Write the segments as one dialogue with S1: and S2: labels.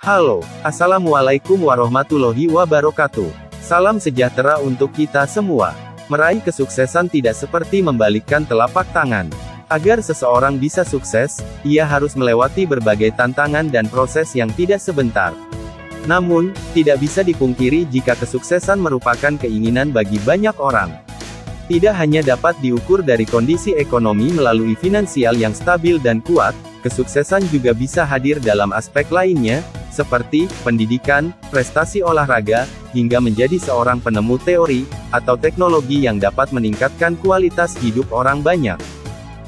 S1: Halo, Assalamualaikum warahmatullahi wabarakatuh. Salam sejahtera untuk kita semua. Meraih kesuksesan tidak seperti membalikkan telapak tangan. Agar seseorang bisa sukses, ia harus melewati berbagai tantangan dan proses yang tidak sebentar. Namun, tidak bisa dipungkiri jika kesuksesan merupakan keinginan bagi banyak orang. Tidak hanya dapat diukur dari kondisi ekonomi melalui finansial yang stabil dan kuat, kesuksesan juga bisa hadir dalam aspek lainnya, seperti pendidikan, prestasi olahraga, hingga menjadi seorang penemu teori atau teknologi yang dapat meningkatkan kualitas hidup orang banyak.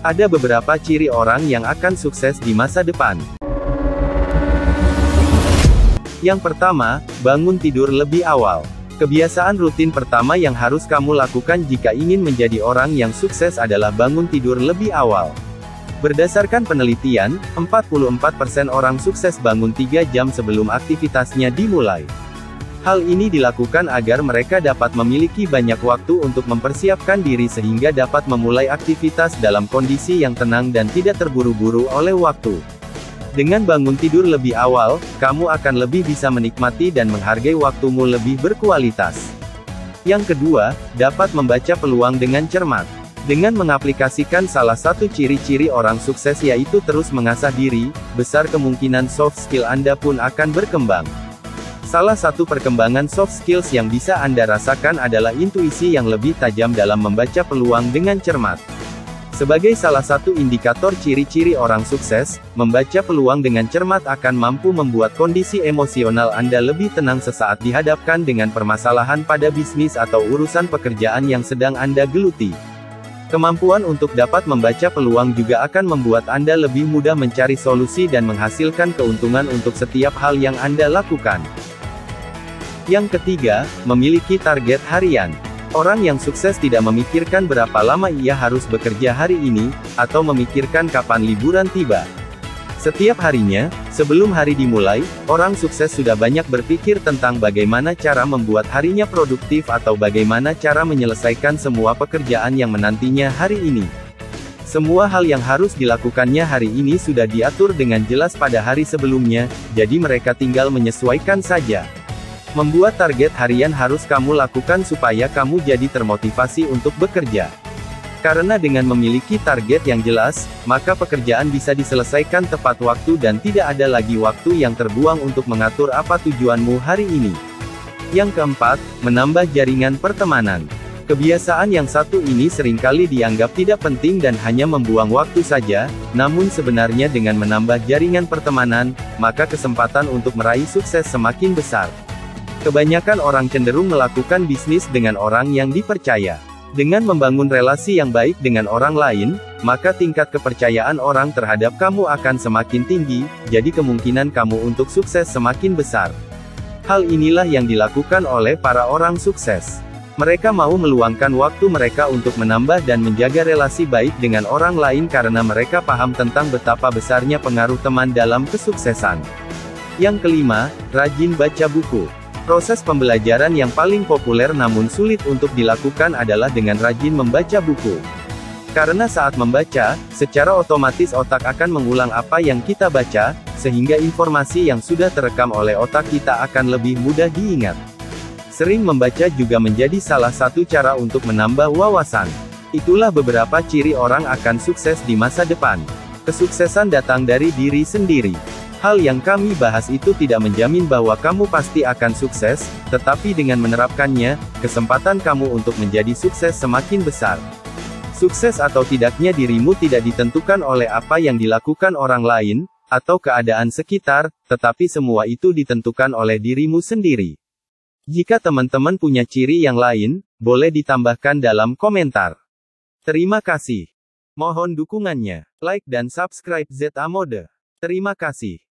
S1: Ada beberapa ciri orang yang akan sukses di masa depan. Yang pertama, bangun tidur lebih awal. Kebiasaan rutin pertama yang harus kamu lakukan jika ingin menjadi orang yang sukses adalah bangun tidur lebih awal. Berdasarkan penelitian, 44% orang sukses bangun 3 jam sebelum aktivitasnya dimulai. Hal ini dilakukan agar mereka dapat memiliki banyak waktu untuk mempersiapkan diri sehingga dapat memulai aktivitas dalam kondisi yang tenang dan tidak terburu-buru oleh waktu. Dengan bangun tidur lebih awal, kamu akan lebih bisa menikmati dan menghargai waktumu lebih berkualitas. Yang kedua, dapat membaca peluang dengan cermat. Dengan mengaplikasikan salah satu ciri-ciri orang sukses yaitu terus mengasah diri, besar kemungkinan soft skill Anda pun akan berkembang. Salah satu perkembangan soft skills yang bisa Anda rasakan adalah intuisi yang lebih tajam dalam membaca peluang dengan cermat. Sebagai salah satu indikator ciri-ciri orang sukses, membaca peluang dengan cermat akan mampu membuat kondisi emosional Anda lebih tenang sesaat dihadapkan dengan permasalahan pada bisnis atau urusan pekerjaan yang sedang Anda geluti. Kemampuan untuk dapat membaca peluang juga akan membuat Anda lebih mudah mencari solusi dan menghasilkan keuntungan untuk setiap hal yang Anda lakukan. Yang ketiga, memiliki target harian. Orang yang sukses tidak memikirkan berapa lama ia harus bekerja hari ini, atau memikirkan kapan liburan tiba. Setiap harinya, sebelum hari dimulai, orang sukses sudah banyak berpikir tentang bagaimana cara membuat harinya produktif atau bagaimana cara menyelesaikan semua pekerjaan yang menantinya hari ini. Semua hal yang harus dilakukannya hari ini sudah diatur dengan jelas pada hari sebelumnya, jadi mereka tinggal menyesuaikan saja. Membuat target harian harus kamu lakukan supaya kamu jadi termotivasi untuk bekerja. Karena dengan memiliki target yang jelas, maka pekerjaan bisa diselesaikan tepat waktu dan tidak ada lagi waktu yang terbuang untuk mengatur apa tujuanmu hari ini. Yang keempat, menambah jaringan pertemanan. Kebiasaan yang satu ini seringkali dianggap tidak penting dan hanya membuang waktu saja, namun sebenarnya dengan menambah jaringan pertemanan, maka kesempatan untuk meraih sukses semakin besar. Kebanyakan orang cenderung melakukan bisnis dengan orang yang dipercaya. Dengan membangun relasi yang baik dengan orang lain, maka tingkat kepercayaan orang terhadap kamu akan semakin tinggi, jadi kemungkinan kamu untuk sukses semakin besar. Hal inilah yang dilakukan oleh para orang sukses. Mereka mau meluangkan waktu mereka untuk menambah dan menjaga relasi baik dengan orang lain karena mereka paham tentang betapa besarnya pengaruh teman dalam kesuksesan. Yang kelima, rajin baca buku. Proses pembelajaran yang paling populer namun sulit untuk dilakukan adalah dengan rajin membaca buku. Karena saat membaca, secara otomatis otak akan mengulang apa yang kita baca, sehingga informasi yang sudah terekam oleh otak kita akan lebih mudah diingat. Sering membaca juga menjadi salah satu cara untuk menambah wawasan. Itulah beberapa ciri orang akan sukses di masa depan. Kesuksesan datang dari diri sendiri. Hal yang kami bahas itu tidak menjamin bahwa kamu pasti akan sukses, tetapi dengan menerapkannya, kesempatan kamu untuk menjadi sukses semakin besar. Sukses atau tidaknya dirimu tidak ditentukan oleh apa yang dilakukan orang lain, atau keadaan sekitar, tetapi semua itu ditentukan oleh dirimu sendiri. Jika teman-teman punya ciri yang lain, boleh ditambahkan dalam komentar. Terima kasih. Mohon dukungannya, like dan subscribe ZA Mode. Terima kasih.